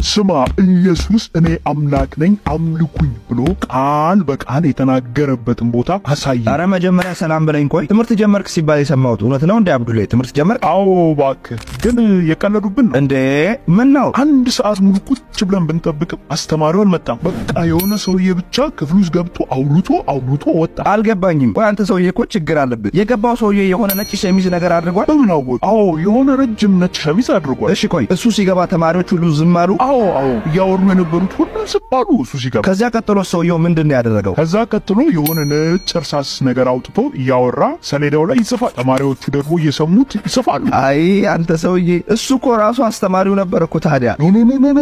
ስማ ኢየሱስ እኔ አምላክ ነኝ አምልኩኝ ብሎ ቃል በቃል የተናገረበትን ቦታ አሳይ። አረ መጀመሪያ ሰላም በለኝ። ቆይ ትምህርት ጀመርክ ሲባል የሰማሁት እውነት ነው እንዴ አብዱላ? ትምህርት ጀመርክ? አዎ እባክህ፣ ግን የቀለዱብን ነው እንዴ? ምን ነው? አንድ ሰዓት ሙሉ ቁጭ ብለን ብንጠብቅም አስተማሪው አልመጣም። በቃ የሆነ ሰውዬ ብቻ ክፍሉ ውስጥ ገብቶ አውርቶ ወጣ። አልገባኝም። ቆይ አንተ ሰውዬ እኮ ችግር አለበት። የገባው ሰውዬ የሆነ ነጭ ሸሚዝ ነገር አድርጓል። በምን አወቅ? አዎ የሆነ ረጅም ነጭ ሸሚዝ አድርጓል። እሺ ቆይ እሱ ሲገባ ተማሪዎች ሁሉ ዝም አሉ? አዎ እያወሩ የነበሩት ሁሉ ዝም አሉ እሱ ሲገባ። ከዚያ ቀጥሎ ሰውየው ምንድን ነው ያደረገው? ከዛ ቀጥሎ የሆነ ነጭ እርሳስ ነገር አውጥቶ እያወራ ሰሌዳው ላይ ይጽፋል። ተማሪዎቹ ደግሞ እየሰሙት ይጽፋሉ። አይ አንተ ሰውዬ እሱ እኮ ራሱ አስተማሪው ነበር እኮ ታዲያ።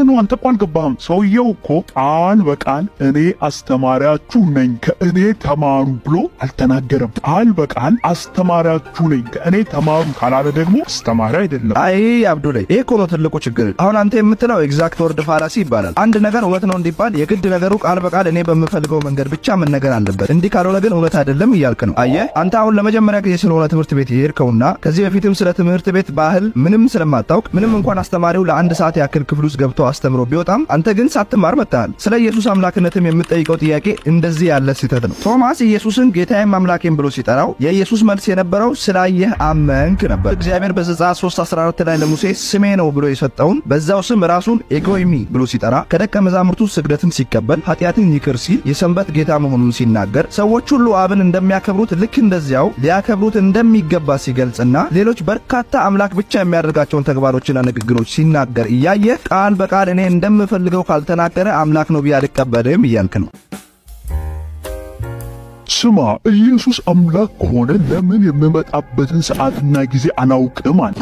ኖ አንተ እኮ አልገባህም። ሰውየው እኮ ቃል በቃል እኔ አስተማሪያችሁ ነኝ ከእኔ ተማሩ ብሎ አልተናገረም። ቃል በቃል አስተማሪያችሁ ነኝ ከእኔ ተማሩ ካላለ ደግሞ አስተማሪ አይደለም። አይ አብዱላይ ይሄ እኮ ነው ትልቁ ችግር። አሁን አንተ የምትለው ኤግዛክት ወርድ ፋላሲ ይባላል። አንድ ነገር እውነት ነው እንዲባል የግድ ነገሩ ቃል በቃል እኔ በምፈልገው መንገድ ብቻ መነገር አለበት። እንዲህ ካልሆነ ግን እውነት አይደለም እያልክ ነው። አየህ አንተ አሁን ለመጀመሪያ ጊዜ ስለሆነ ትምህርት ቤት የሄድከውና ከዚህ በፊትም ስለ ትምህርት ቤት ባህል ምንም ስለማታውቅ ምንም እንኳን አስተማሪው ለአንድ ሰዓት ያክል ክፍል ውስጥ ገብቶ አስተምሮ ቢወጣም አንተ ግን ሳትማር መጣል። ስለ ኢየሱስ አምላክነትም የምትጠይቀው ጥያቄ እንደዚህ ያለ ስህተት ነው። ቶማስ ኢየሱስን ጌታዬም አምላኬም ብሎ ሲጠራው የኢየሱስ መልስ የነበረው ስላየህ አመንክ ነበር። እግዚአብሔር በዘጸአት 3:14 ላይ ለሙሴ ስሜ ነው ብሎ የሰጠውን በዛው ስም ራሱን ኤጎይሚ ብሎ ሲጠራ ከደቀ መዛሙርቱ ስግደትን ሲቀበል ኃጢአትን ይቅር ሲል የሰንበት ጌታ መሆኑን ሲናገር ሰዎች ሁሉ አብን እንደሚያከብሩት ልክ እንደዚያው ሊያከብሩት እንደሚገባ ሲገልጽና ሌሎች በርካታ አምላክ ብቻ የሚያደርጋቸውን ተግባሮችና ንግግሮች ሲናገር እያየ ቃል በቃል እኔ እንደምፈልገው ካልተናገረ አምላክ ነው ብዬ አልቀበልም እያልክ ነው። ስማ ኢየሱስ አምላክ ከሆነ ለምን የምመጣበትን ሰዓትና ጊዜ አናውቅም አለ።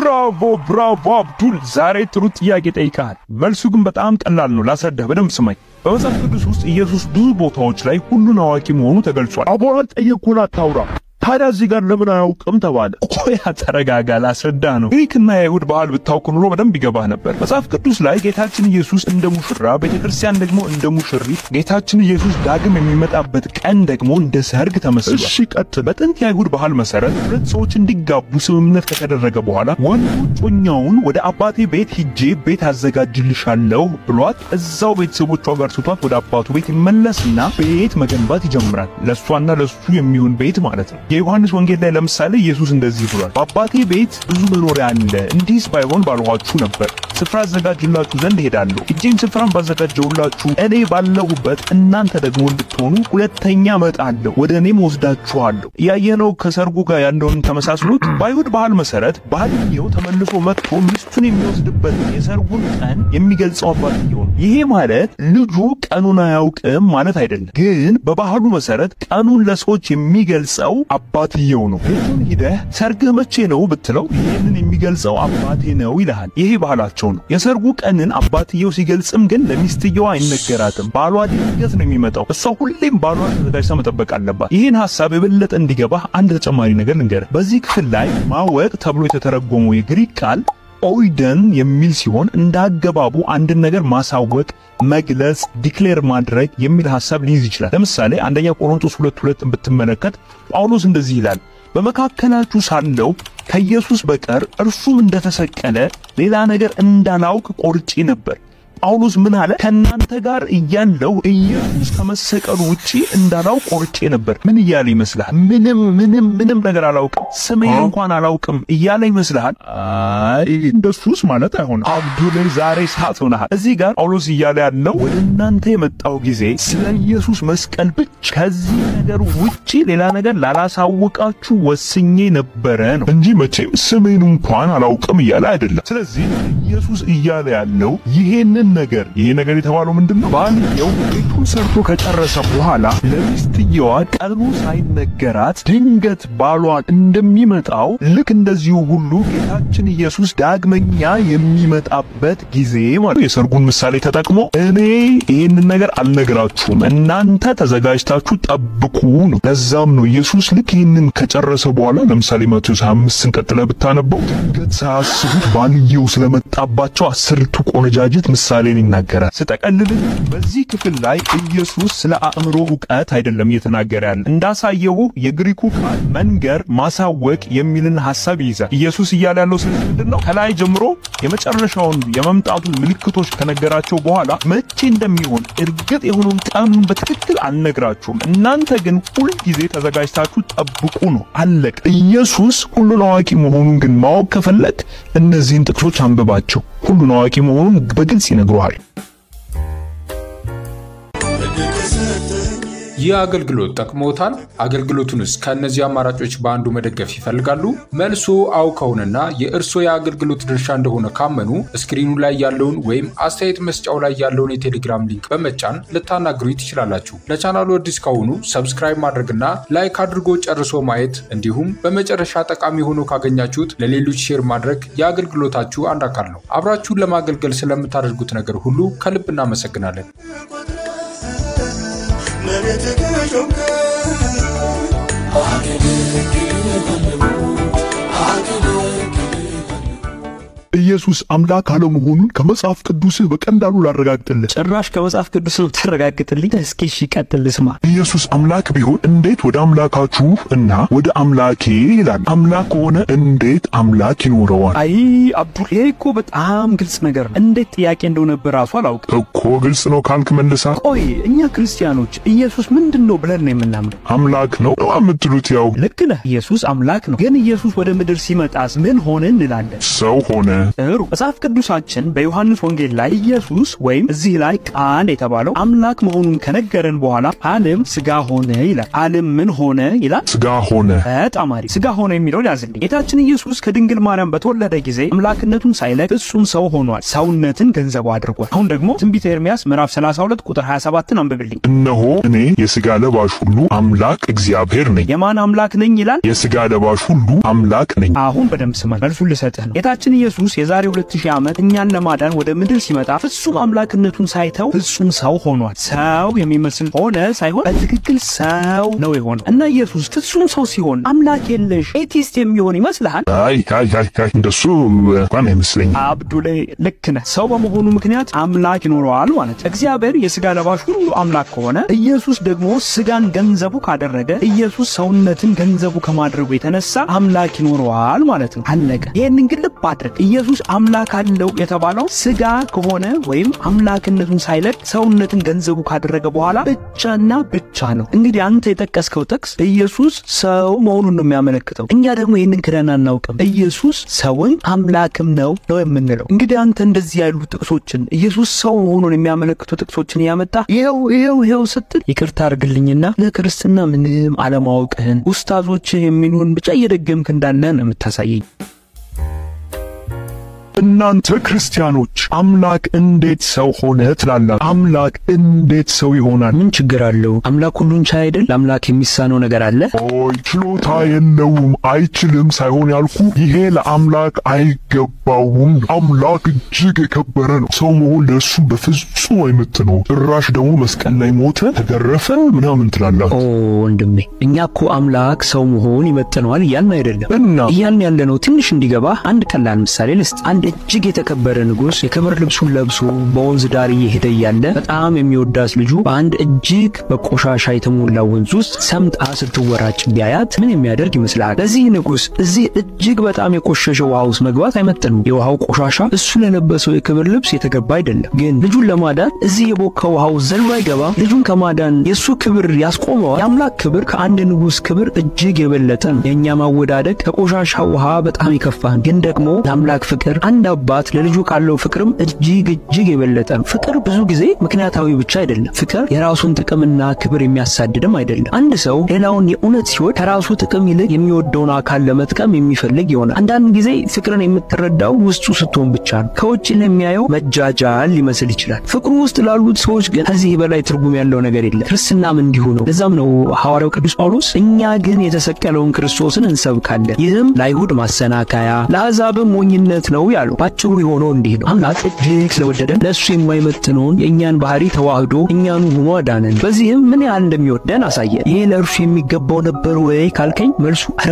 ብራቮ አብዱል፣ ዛሬ ጥሩ ጥያቄ ጠይቀሃል። መልሱ ግን በጣም ቀላል ነው። ላስረዳህ፣ በደንብ ስማኝ። በመጽሐፍ ቅዱስ ውስጥ ኢየሱስ ብዙ ቦታዎች ላይ ሁሉን አዋቂ መሆኑ ተገልጿል። አቦራን ጠየቅኩና አታውራ። ታዲያ እዚህ ጋር ለምን አያውቅም ተባለ? ቆይ ተረጋጋ፣ ላስረዳ ነው። ግሪክና የይሁድ ባህል ብታውቅ ኑሮ በደንብ ይገባህ ነበር። መጽሐፍ ቅዱስ ላይ ጌታችን ኢየሱስ እንደ ሙሽራ፣ ቤተክርስቲያን ደግሞ እንደ ሙሽሪት፣ ጌታችን ኢየሱስ ዳግም የሚመጣበት ቀን ደግሞ እንደ ሰርግ ተመስሏል። እሺ ቀጥል። በጥንት የይሁድ ባህል መሰረት ሁለት ሰዎች እንዲጋቡ ስምምነት ከተደረገ በኋላ ወንዱ ጮኛውን ወደ አባቴ ቤት ሂጄ ቤት አዘጋጅልሻለሁ ብሏት እዛው ቤተሰቦቿ ጋር ስቷት ወደ አባቱ ቤት ይመለስና ቤት መገንባት ይጀምራል። ለሷና ለሱ የሚሆን ቤት ማለት ነው። የዮሐንስ ወንጌል ላይ ለምሳሌ ኢየሱስ እንደዚህ ብሏል፣ በአባቴ ቤት ብዙ መኖሪያ አለ፣ እንዲህስ ባይሆን ባልኋችሁ ነበር። ስፍራ አዘጋጅላችሁ ዘንድ ሄዳለሁ። እጄም ስፍራን ባዘጋጀሁላችሁ እኔ ባለሁበት እናንተ ደግሞ እንድትሆኑ ሁለተኛ እመጣለሁ፣ ወደ እኔም ወስዳችኋለሁ። ያየነው ከሰርጉ ጋር ያለውን ተመሳስሎት በአይሁድ ባህል መሰረት ባልየው ተመልሶ መጥቶ ሚስቱን የሚወስድበት የሰርጉን ቀን የሚገልጸው አባትየው ነው። ይሄ ማለት ልጁ ቀኑን አያውቅም ማለት አይደለም፣ ግን በባህሉ መሰረት ቀኑን ለሰዎች የሚገልጸው አባትየው ነው። ቤቱን ሂደህ ሰርግህ መቼ ነው ብትለው ይሄንን የሚገልጸው አባቴ ነው ይልሃል። ይሄ ባህላቸው ነው። የሰርጉ ቀንን አባትየው ሲገልጽም ግን ለሚስትየው አይነገራትም። ባሏ ድንገት ነው የሚመጣው። እሷ ሁሌም ባሏን ተዘጋጅታ መጠበቅ አለባት። ይህን ሐሳብ የበለጠ እንዲገባህ አንድ ተጨማሪ ነገር ልንገርህ። በዚህ ክፍል ላይ ማወቅ ተብሎ የተተረጎመው የግሪክ ቃል ኦይደን የሚል ሲሆን እንዳገባቡ አንድን ነገር ማሳወቅ፣ መግለጽ፣ ዲክሌር ማድረግ የሚል ሐሳብ ሊይዝ ይችላል። ለምሳሌ አንደኛ ቆሮንቶስ 2:2 ብትመለከት ጳውሎስ እንደዚህ ይላል፣ በመካከላችሁ ሳለው ከኢየሱስ በቀር እርሱም እንደተሰቀለ ሌላ ነገር እንዳላውቅ ቆርጬ ነበር። ጳውሎስ ምን አለ? ከናንተ ጋር እያለው ኢየሱስ ከመሰቀሉ ውጪ እንዳላውቅ ቆርጬ ነበር። ምን እያለ ይመስልሃል? ምንም ነገር አላውቅም፣ ስሜን እንኳን አላውቅም እያለ ይመስልሃል? አይ እንደሱስ ማለት አይሆንም። አብዱል ዛሬ ሰዓት ሆነሃል። እዚህ ጋር ጳውሎስ እያለ ያለው ወደ እናንተ የመጣው ጊዜ ስለ ኢየሱስ መስቀል ብቻ ከዚህ ነገር ውጪ ሌላ ነገር ላላሳውቃችሁ ወስኜ ነበረ ነው እንጂ መቼም ስሜን እንኳን አላውቅም እያለ አይደለም። ስለዚህ ኢየሱስ እያለ ያለው ይሄንን ነገር ይሄ ነገር የተባለው ምንድነው? ባልየው ቤቱን ሰርቶ ከጨረሰ በኋላ ለሚስትየዋ ቀኑ ሳይነገራት ድንገት ባሏን እንደሚመጣው ልክ እንደዚሁ ሁሉ ጌታችን ኢየሱስ ዳግመኛ የሚመጣበት ጊዜ ማለት የሰርጉን ምሳሌ ተጠቅሞ እኔ ይሄንን ነገር አልነግራችሁም እናንተ ተዘጋጅታችሁ ጠብቁ ነው። ለዛም ነው ኢየሱስ ልክ ይሄንን ከጨረሰ በኋላ ለምሳሌ ማቴዎስ 5 ቀጥለ ብታነበው ድንገት ሳያስቡት ባልየው ስለመጣባቸው 10 ቆነጃጅት ምሳሌ ምሳሌን ይናገራል። ስጠቀልል በዚህ ክፍል ላይ ኢየሱስ ስለ አእምሮ ዕውቀት አይደለም እየተናገረ ያለ። እንዳሳየው የግሪኩ ቃል መንገር፣ ማሳወቅ የሚልን ሐሳብ ይይዛል። ኢየሱስ እያለ ያለው ምንድነው? ከላይ ጀምሮ የመጨረሻውን የመምጣቱን ምልክቶች ከነገራቸው በኋላ መቼ እንደሚሆን እርግጥ የሆነውን ቀኑን በትክክል አልነግራችሁም፣ እናንተ ግን ሁል ጊዜ ተዘጋጅታችሁ ጠብቁ ነው። አለቀ። ኢየሱስ ሁሉን አዋቂ መሆኑን ግን ማወቅ ከፈለግ እነዚህን ጥቅሶች አንብባቸው። ሁሉን አዋቂ መሆኑን በግልጽ ይነግሩሃል። ይህ አገልግሎት ጠቅሞታል? አገልግሎቱንስ ከነዚህ አማራጮች በአንዱ መደገፍ ይፈልጋሉ? መልሶ አውቀውንና የእርሶ የአገልግሎት ድርሻ እንደሆነ ካመኑ ስክሪኑ ላይ ያለውን ወይም አስተያየት መስጫው ላይ ያለውን የቴሌግራም ሊንክ በመጫን ልታናግሩ ትችላላችሁ። ለቻናሉ አዲስ ከሆኑ ሰብስክራይብ ማድረግና ላይክ አድርጎ ጨርሶ ማየት እንዲሁም በመጨረሻ ጠቃሚ ሆኖ ካገኛችሁት ለሌሎች ሼር ማድረግ የአገልግሎታችሁ አንድ አካል ነው። አብራችሁን ለማገልገል ስለምታደርጉት ነገር ሁሉ ከልብ እናመሰግናለን። ኢየሱስ አምላክ አለመሆኑን ከመጽሐፍ ቅዱስ በቀላሉ ላረጋግጥልህ። ጭራሽ ከመጽሐፍ ቅዱስ ነው ተረጋግጥልኝ። እስኪ እሺ ቀጥል ስማ። ኢየሱስ አምላክ ቢሆን እንዴት ወደ አምላካችሁ እና ወደ አምላኬ ይላል? አምላክ ሆነ እንዴት አምላክ ይኖረዋል? አይ አብዱል፣ ይሄ እኮ በጣም ግልጽ ነገር ነው። እንዴት ጥያቄ እንደሆነ በራሱ አላውቅም እኮ። ግልጽ ነው ካልክ መልሳ። ቆይ እኛ ክርስቲያኖች ኢየሱስ ምንድነው ብለን ነው የምናምነው? አምላክ ነው የምትሉት? ያው ልክ ነህ፣ ኢየሱስ አምላክ ነው። ግን ኢየሱስ ወደ ምድር ሲመጣስ ምን ሆነ እንላለን? ሰው ሆነ። ጥሩ። መጽሐፍ ቅዱሳችን በዮሐንስ ወንጌል ላይ ኢየሱስ ወይም እዚህ ላይ ቃል የተባለው አምላክ መሆኑን ከነገረን በኋላ ቃልም ሥጋ ሆነ ይላል። ቃልም ምን ሆነ ይላል? ሥጋ ሆነ። በጣም አሪፍ። ሥጋ ሆነ የሚለው ያዝልኝ። ጌታችን ኢየሱስ ከድንግል ማርያም በተወለደ ጊዜ አምላክነቱን ሳይለቅ ፍጹም ሰው ሆኗል። ሰውነትን ገንዘቡ አድርጓል። አሁን ደግሞ ትንቢተ ኤርምያስ ምዕራፍ 32 ቁጥር 27ን አንብብልኝ። እነሆ እኔ የሥጋ ለባሽ ሁሉ አምላክ እግዚአብሔር ነኝ። የማን አምላክ ነኝ ይላል? የሥጋ ለባሽ ሁሉ አምላክ ነኝ። አሁን በደንብ ስማ፣ መልሱን ልሰጥህ ነው። ጌታችን ኢየሱስ የዛሬ 2000 ዓመት እኛን ለማዳን ወደ ምድር ሲመጣ ፍጹም አምላክነቱን ሳይተው ፍጹም ሰው ሆኗል። ሰው የሚመስል ሆነ ሳይሆን በትክክል ሰው ነው የሆነው። እና ኢየሱስ ፍጹም ሰው ሲሆን አምላክ የለሽ ኤቲስት የሚሆን ይመስልሃል? አይ እንደሱ እንኳን አይመስለኝም። አብዱሌ ልክ ነህ። ሰው በመሆኑ ምክንያት አምላክ ይኖረዋል ማለት። እግዚአብሔር የሥጋ ለባሽ ሁሉ አምላክ ከሆነ ኢየሱስ ደግሞ ሥጋን ገንዘቡ ካደረገ ኢየሱስ ሰውነትን ገንዘቡ ከማድረጉ የተነሳ አምላክ ይኖረዋል ማለት ነው። አለቀ። ይሄንን ግን ልብ አድርግ። ኢየሱስ አምላክ አለው የተባለው ሥጋ ከሆነ ወይም አምላክነቱን ሳይለቅ ሰውነትን ገንዘቡ ካደረገ በኋላ ብቻና ብቻ ነው። እንግዲህ አንተ የጠቀስከው ጥቅስ ኢየሱስ ሰው መሆኑን ነው የሚያመለክተው። እኛ ደግሞ ይሄንን ክደን አናውቅም። ኢየሱስ ሰውን አምላክም ነው የምንለው። እንግዲህ አንተ እንደዚህ ያሉ ጥቅሶችን ኢየሱስ ሰው መሆኑን የሚያመለክቱ ጥቅሶችን ያመጣ ይሄው ስትል ይቅርታ አድርግልኝና ለክርስትና ምንም አለማወቅህን ኡስታዞች የሚሉን ብቻ እየደገምክ እንዳለ ነው የምታሳየኝ። እናንተ ክርስቲያኖች አምላክ እንዴት ሰው ሆነ ትላላችሁ? አምላክ እንዴት ሰው ይሆናል? ምን ችግር አለው? አምላክ ሁሉን ቻይ አይደል? አምላክ የሚሳነው ነገር አለ? ኦይ ችሎታ የለውም አይችልም ሳይሆን ያልኩ ይሄ ለአምላክ አይገባውም። አምላክ እጅግ የከበረ ነው። ሰው መሆን ለእሱ በፍጹም አይመጥነው። ጭራሽ ደግሞ መስቀል ላይ ሞተ፣ ተገረፈ ምናምን ትላላችሁ። ወንድሜ እኛ እኮ አምላክ ሰው መሆን ይመጥነዋል እያልን አይደለም። እና እያልን ያለነው ትንሽ እንዲገባ አንድ ቀላል ምሳሌ ልስጥ። እጅግ የተከበረ ንጉስ የክብር ልብሱን ለብሶ በወንዝ ዳር እየሄደ ያለ በጣም የሚወዳት ልጁ በአንድ እጅግ በቆሻሻ የተሞላ ወንዝ ውስጥ ሰምጣ ስትወራጭ ቢያያት ምን የሚያደርግ ይመስላል? ለዚህ ንጉስ እዚህ እጅግ በጣም የቆሸሸ ውሃ ውስጥ መግባት አይመጥንም። የውሃው ቆሻሻ እሱ ለለበሰው የክብር ልብስ የተገባ አይደለም። ግን ልጁን ለማዳን እዚህ የቦካው ውሃው ዘሎ አይገባም። ልጁን ከማዳን የሱ ክብር ያስቆመዋል። የአምላክ ክብር ከአንድ ንጉስ ክብር እጅግ የበለጠ ነው። የኛ ማወዳደቅ ከቆሻሻ ውሃ በጣም ይከፋል። ግን ደግሞ ለአምላክ ፍቅር አንድ አባት ለልጁ ካለው ፍቅርም እጅግ የበለጠ ነው። ፍቅር ብዙ ጊዜ ምክንያታዊ ብቻ አይደለም። ፍቅር የራሱን ጥቅምና ክብር የሚያሳድድም አይደለም። አንድ ሰው ሌላውን የእውነት ሲወድ ከራሱ ጥቅም ይልቅ የሚወደውን አካል ለመጥቀም የሚፈልግ ይሆናል። አንዳንድ ጊዜ ፍቅርን የምትረዳው ውስጡ ስትሆን ብቻ ነው። ከውጭ ለሚያየው መጃጃል ሊመስል ይችላል። ፍቅሩ ውስጥ ላሉት ሰዎች ግን ከዚህ በላይ ትርጉም ያለው ነገር የለም። ክርስትናም እንዲሁ ነው። ለዛም ነው ሐዋርያው ቅዱስ ጳውሎስ እኛ ግን የተሰቀለውን ክርስቶስን እንሰብካለን፣ ይህም ለአይሁድ ማሰናከያ ለአሕዛብም ሞኝነት ነው ያለው። ይላሉ። ባጭሩ የሆነው እንዲህ ነው። አምላክ እጅግ ስለወደደን ለእሱ የማይመጥነውን የእኛን ባህሪ ተዋህዶ እኛኑ ሆኖ አዳነን። በዚህም ምን ያህል እንደሚወደን አሳየን። ይሄ ለእርሱ የሚገባው ነበር ወይ ካልከኝ መልሱ ኧረ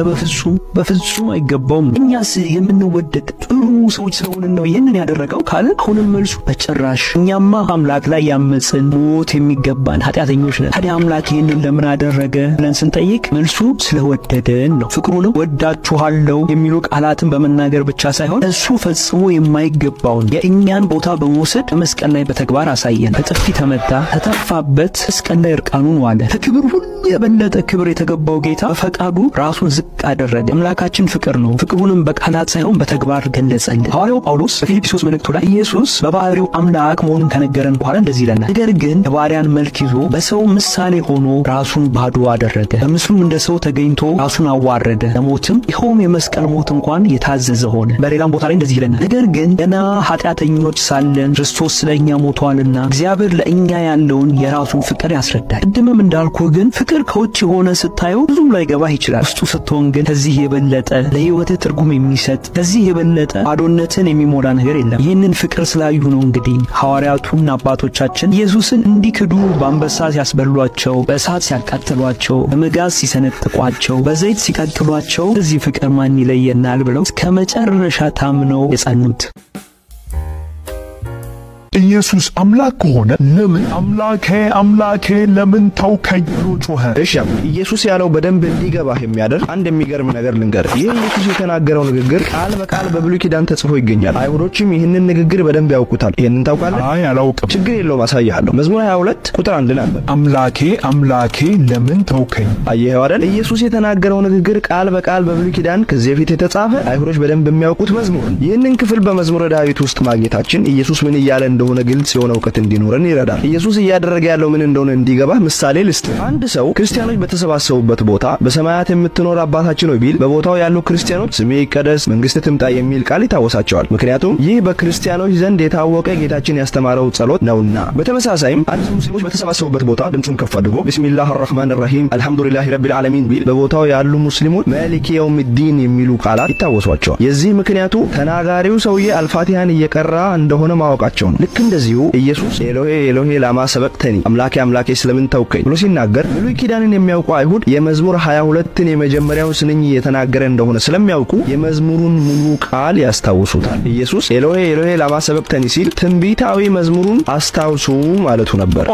በፍጹም አይገባውም። እኛስ የምንወደድ ጥሩ ሰዎች ስለሆንን ነው ይህንን ያደረገው ካልን አሁንም መልሱ በጭራሽ። እኛማ አምላክ ላይ ያመፅን ሞት የሚገባን ኃጢአተኞች ነን። ታዲያ አምላክ ይህንን ለምን አደረገ ብለን ስንጠይቅ መልሱ ስለወደደን ነው። ፍቅሩንም ወዳችኋለሁ የሚሉ ቃላትን በመናገር ብቻ ሳይሆን እሱ ፈጽሞ የማይገባውን የእኛን ቦታ በመውሰድ በመስቀል ላይ በተግባር አሳየን። በጥፊ ተመታ፣ ተተፋበት፣ መስቀል ላይ እርቃኑን ዋለ። ከክብር ሁሉ የበለጠ ክብር የተገባው ጌታ በፈቃዱ ራሱን ዝቅ አደረገ። አምላካችን ፍቅር ነው። ፍቅሩንም በቃላት ሳይሆን በተግባር ገለጸልን። ሐዋርያው ጳውሎስ በፊልጵስዩስ መልእክቱ ላይ ኢየሱስ በባህሪው አምላክ መሆኑን ከነገረን በኋላ እንደዚህ ይለናል። ነገር ግን የባሪያን መልክ ይዞ በሰው ምሳሌ ሆኖ ራሱን ባዶ አደረገ። በምስሉም እንደ ሰው ተገኝቶ ራሱን አዋረደ፣ ለሞትም ይኸውም የመስቀል ሞት እንኳን የታዘዘ ሆነ። በሌላም ቦታ ላይ እንደዚህ ይለናል። ነገር ግን ገና ኃጢአተኞች ሳለን ክርስቶስ ስለኛ ሞቷልና እግዚአብሔር ለእኛ ያለውን የራሱን ፍቅር ያስረዳል። ቅድምም እንዳልኩ ግን ፍቅር ከውጭ ሆነ ስታየው ብዙም ላይገባህ ይችላል። ውስጡ ስትሆን ግን ከዚህ የበለጠ ለህይወት ትርጉም የሚሰጥ ከዚህ የበለጠ ባዶነትን የሚሞላ ነገር የለም። ይህንን ፍቅር ስላዩ ነው እንግዲህ ሐዋርያቱና አባቶቻችን ኢየሱስን እንዲክዱ በአንበሳ ሲያስበሏቸው፣ በእሳት ሲያቃጥሏቸው፣ በመጋዝ ሲሰነጥቋቸው፣ በዘይት ሲቀቅሏቸው እዚህ ፍቅር ማን ይለየናል ብለው እስከ መጨረሻ ታምነው የጸኑት። ኢየሱስ አምላክ ከሆነ ለምን አምላኬ ለምን ተውከኝ ብሎ ጮኸ? እሺ ኢየሱስ ያለው በደንብ እንዲገባህ የሚያደርግ አንድ የሚገርም ነገር ልንገርህ። ይህ ኢየሱስ የተናገረው ንግግር ቃል በቃል በብሉይ ኪዳን ተጽፎ ይገኛል። አይሁዶችም ይህንን ንግግር በደንብ ያውቁታል። ይህንን ታውቃለህ? አይ አላውቅም። ችግር የለውም አሳይሃለሁ። መዝሙር 22 ቁጥር 1 ላይ አምላኬ ለምን ተውከኝ። አየኸው አይደል? ኢየሱስ የተናገረው ንግግር ቃል በቃል በብሉይ ኪዳን ከዚህ በፊት የተጻፈ አይሁዶች በደንብ የሚያውቁት መዝሙር። ይህንን ክፍል በመዝሙረ ዳዊት ውስጥ ማግኘታችን ኢየሱስ ምን እያለ እንደሆነ ግልጽ የሆነ ዕውቀት እንዲኖረን ይረዳል። ኢየሱስ እያደረገ ያለው ምን እንደሆነ እንዲገባ ምሳሌ ልስጥ። አንድ ሰው ክርስቲያኖች በተሰባሰቡበት ቦታ በሰማያት የምትኖር አባታችን ሆይ ቢል በቦታው ያሉ ክርስቲያኖች ስሜ ይቀደስ፣ መንግስትህ ትምጣ የሚል ቃል ይታወሳቸዋል። ምክንያቱም ይህ በክርስቲያኖች ዘንድ የታወቀ ጌታችን ያስተማረው ጸሎት ነውና። በተመሳሳይም አንድ ሙስሊሞች በተሰባሰቡበት ቦታ ድምጹን ከፍ አድርጎ ቢስሚላሂር ረህማኒር ረሂም አልሐምዱሊላሂ ረቢል ዓለሚን ቢል በቦታው ያሉ ሙስሊሞች ማሊኪ የውሚዲን የሚሉ ቃላት ይታወሷቸዋል። የዚህ ምክንያቱ ተናጋሪው ሰውዬ አልፋቲሃን እየቀራ እንደሆነ ማወቃቸው ነው። ልክ እንደዚሁ ኢየሱስ ኤሎሄ ላማ ሰበቅተኒ አምላኬ ስለምን ተውከኝ ብሎ ሲናገር ብሉይ ኪዳንን የሚያውቁ አይሁድ የመዝሙር 22ን የመጀመሪያው ስንኝ የተናገረ እንደሆነ ስለሚያውቁ የመዝሙሩን ሙሉ ቃል ያስታውሱታል። ኢየሱስ ኤሎሄ ላማ ሰበቅተኒ ሲል ትንቢታዊ መዝሙሩን አስታውሱ ማለቱ ነበር።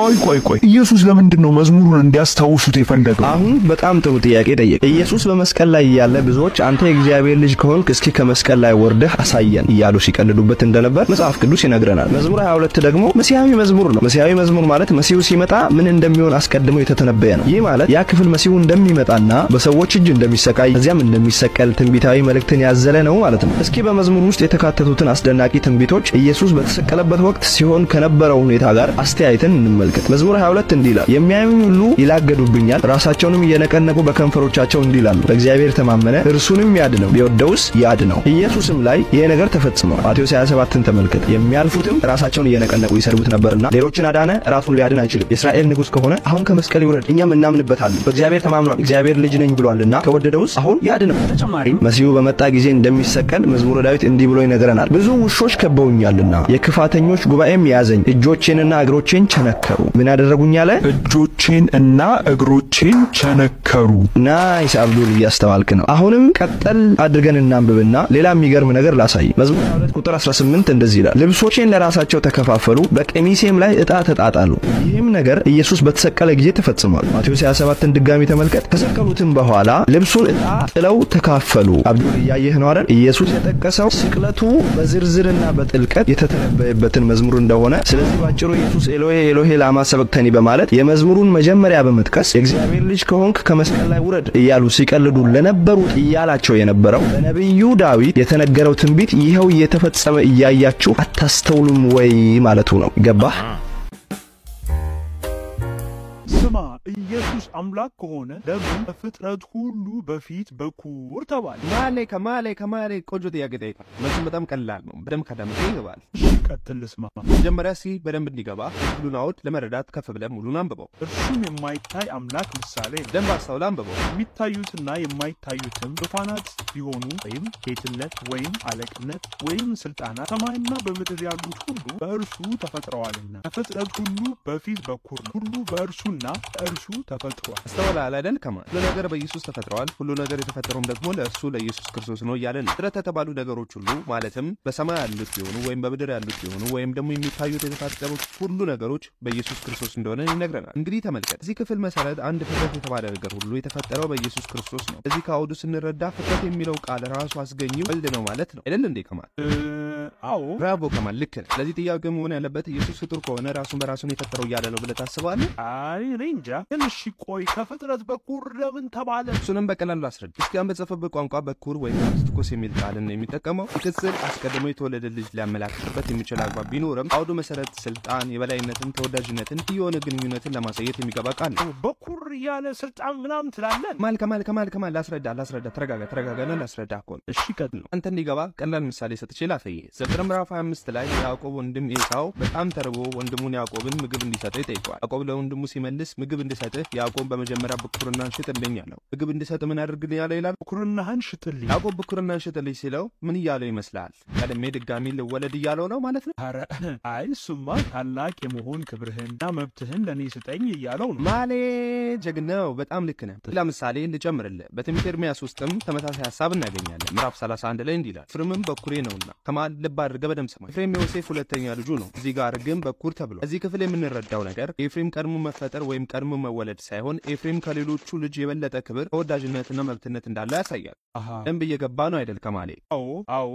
ቆይ ኢየሱስ ለምንድን ነው መዝሙሩን እንዲያስታውሱት የፈለገው? አሁን በጣም ጥሩ ጥያቄ ጠየቅ። ኢየሱስ በመስቀል ላይ ያለ ብዙዎች አንተ የእግዚአብሔር ልጅ ከሆንክ እስኪ ከመስቀል ላይ ወርደህ አሳየን እያሉ ሲቀልዱበት እንደነበር መጽሐፍ ቅዱስ ይነግረናል። መዝሙር 22 ደግሞ መሲያዊ መዝሙር ነው። መሲያዊ መዝሙር ማለት መሲሁ ሲመጣ ምን እንደሚሆን አስቀድሞ የተተነበየ ነው። ይህ ማለት ያ ክፍል መሲሁ እንደሚመጣና በሰዎች እጅ እንደሚሰቃይ እዚያም እንደሚሰቀል ትንቢታዊ መልእክትን ያዘለ ነው ማለት ነው። እስኪ በመዝሙር ውስጥ የተካተቱትን አስደናቂ ትንቢቶች ኢየሱስ በተሰቀለበት ወቅት ሲሆን ከነበረው ሁኔታ ጋር አስተያይተን እንመልከት። መዝሙር 22 እንዲህ ይላል፣ የሚያዩኝ ሁሉ ይላገዱብኛል፣ ራሳቸውንም እየነቀነቁ በከንፈሮቻቸው እንዲህ ይላሉ፣ በእግዚአብሔር ተማመነ እርሱንም ያድነው ቢወደውስ ያድነው። ኢየሱስም ላይ ይሄ ነገር ተፈጽሟል። ማቴዎስ 27ን ተመልከት። የሚያልፉትም ራሳቸውን እየነቀነቁ ይሰድቡት ነበርና ሌሎችን አዳነ፣ ራሱን ሊያድን አይችልም። የእስራኤል ንጉስ ከሆነ አሁን ከመስቀል ይውረድ፣ እኛም እናምንበታለን። በእግዚአብሔር ተማምኗል፣ እግዚአብሔር ልጅ ነኝ ብሏልና ከወደደውስ አሁን ያድነው። ተጨማሪም መሲሁ በመጣ ጊዜ እንደሚሰቀል መዝሙረ ዳዊት እንዲህ ብሎ ይነግረናል። ብዙ ውሾች ከበውኛልና የክፋተኞች ጉባኤም ያዘኝ፣ እጆቼንና እግሮቼን ቸነከሩ። ምን ያደረጉኝ አለ? እጆቼንና እግሮቼን ቸነከሩ። ናይስ አብዱል፣ እያስተዋልክ ነው። አሁንም ቀጠል አድርገን እናንብብና ሌላ የሚገርም ነገር ላሳይ። መዝሙር 22 ቁጥር 18 እንደዚህ ይላል፣ ልብሶቼን ለራሳቸው ተከፋፈሉ፣ በቀሚሴም ላይ ዕጣ ተጣጣሉ። ይህም ነገር ኢየሱስ በተሰቀለ ጊዜ ተፈጽሟል። ማቴዎስ 27ን ድጋሚ ተመልከት። ከሰቀሉትም በኋላ ልብሱን ዕጣ ጥለው ተካፈሉ። አብዱል እያየህ ነው አይደል? ኢየሱስ የጠቀሰው ስቅለቱ በዝርዝርና በጥልቀት የተተነበየበትን መዝሙር እንደሆነ። ስለዚህ ባጭሩ ኢየሱስ ኤሎሄ ላማ ሰበቅተኒ በማለት የመዝሙሩን መጀመሪያ በመጥቀስ የእግዚአብሔር ልጅ ከሆንክ ከመስቀል ላይ ውረድ እያሉ ሲቀልዱ ለነበሩት እያላቸው የነበረው በነቢዩ ዳዊት የተነገረው ትንቢት ይኸው እየተፈጸመ እያያችሁ አታስተውሉም ወይ ማለቱ ነው። ገባህ? ስማ ኢየሱስ አምላክ ከሆነ ለምን በፍጥረት ሁሉ በፊት በኩር ተባለ? ከማሌ ቆንጆ ጥያቄ ጠይቃል። መልሱ በጣም ቀላል ነው። በደንብ ካዳመጠ ይገባል። ቀጥል ልስማ። መጀመሪያ በደንብ እንዲገባ ሁሉን አውድ ለመረዳት ከፍ ብለን ሙሉን አንብበው። እርሱም የማይታይ አምላክ ምሳሌ ነው። ደንብ አስተውለህ አንብበው። የሚታዩትና የማይታዩትም ዙፋናት ቢሆኑ ወይም ጌትነት ወይም አለቅነት ወይም ስልጣናት ሰማይና በምድር ያሉት ሁሉ በእርሱ ተፈጥረዋልና ከፍጥረት ሁሉ በፊት በኩር ነው። ሁሉ በእርሱና እርሱ ተፈጥሯል። አስተውለሃል አይደል? ከማን ሁሉ ነገር በኢየሱስ ተፈጥሯል። ሁሉ ነገር የተፈጠረውም ደግሞ ለእርሱ ለኢየሱስ ክርስቶስ ነው እያለ ነው። ፍጥረት የተባሉ ነገሮች ሁሉ ማለትም በሰማይ ያሉት ቢሆኑ ወይም በምድር ያሉት ቢሆኑ ወይም ደግሞ የሚታዩት የተፈጠሩት ሁሉ ነገሮች በኢየሱስ ክርስቶስ እንደሆነ ይነግረናል። እንግዲህ ተመልከት። እዚህ ክፍል መሰረት አንድ ፍጥረት የተባለ ነገር ሁሉ የተፈጠረው በኢየሱስ ክርስቶስ ነው። እዚህ ከአውዱ ስንረዳ ፍጥረት የሚለው ቃል ራሱ አስገኘው ወልድ ነው ማለት ነው አይደል እንዴ? ከማን አዎ ብራቮ ከማን ልክ ነህ። ስለዚህ ጥያቄ መሆን ያለበት ኢየሱስ ፍጡር ከሆነ ራሱን በራሱን የፈጠረው እያለ ነው ብለህ ታስባለህ? አይ እንጃ። ትንሽ ቆይ፣ ከፍጥረት በኩር ለምን ተባለ? እሱንም በቀላሉ አስረዳ። ክርስቲያን በተጻፈበት ቋንቋ በኩር ወይም ክርስቶስ የሚል ቃልን የሚጠቀመው ቅጽል አስቀድሞ የተወለደ ልጅ ሊያመላክትበት የሚችል አግባብ ቢኖርም አውዱ መሰረት ስልጣን፣ የበላይነትን፣ ተወዳጅነትን፣ የሆነ ግንኙነትን ለማሳየት የሚገባ ቃል ነው። በኩር ያለ ስልጣን ምናምን ትላለን? ከማል ላስረዳ። ተረጋጋና ላስረዳ እኮ ነው። እሺ ቀጥል። አንተ እንዲገባ ቀላል ምሳሌ ሰጥቼ ላሳየህ። ዘፍጥረት ምዕራፍ 25 ላይ ያዕቆብ ወንድም ኤሳው በጣም ተርቦ ወንድሙን ያዕቆብን ምግብ እንዲሰጠው ይጠይቀዋል። ያዕቆብ ለወንድሙ ሲመልስ ምግብ እንድሰጥህ ያዕቆብ በመጀመሪያ ብኩርናህን ሽጥልኝ አለው። ምግብ እንድሰጥህ ምን አድርግልኝ አለው ይላል? ብኩርናህን ሽጥልኝ። ያዕቆብ ብኩርናህን ሽጥልኝ ሲለው ምን እያለው ይመስላል? ቀድሜ ድጋሚ ልወለድ እያለው ነው ማለት ነው? ኧረ አይ እሱማ ታላቅ የመሆን ክብርህንና መብትህን ለእኔ ስጠኝ እያለው ነው። ማሌ ጀግናው በጣም ልክ ነህ። ሌላ ምሳሌ ልጨምርልህ። በትንቢተ ኤርምያስ ውስጥም ተመሳሳይ ሐሳብ እናገኛለን። ምዕራፍ 31 ላይ እንዲህ ይላል፣ ኤፍሬምም በኩሬ ነውና። ከማል ልብ አድርገህ በደምብ ስማ። ኤፍሬም የዮሴፍ ሁለተኛ ልጁ ነው። እዚህ ጋር ግን በኩር ተብሏል። እዚህ ክፍል የምንረዳው ነገር ኤፍሬም ቀድሞ መፈጠር ወይም ቀድሞ መወለድ ሳይሆን ኤፍሬም ከሌሎቹ ልጅ የበለጠ ክብር፣ ተወዳጅነትና መብትነት እንዳለው ያሳያል። ደንብ እየገባ ነው አይደል ከማሌ? አዎ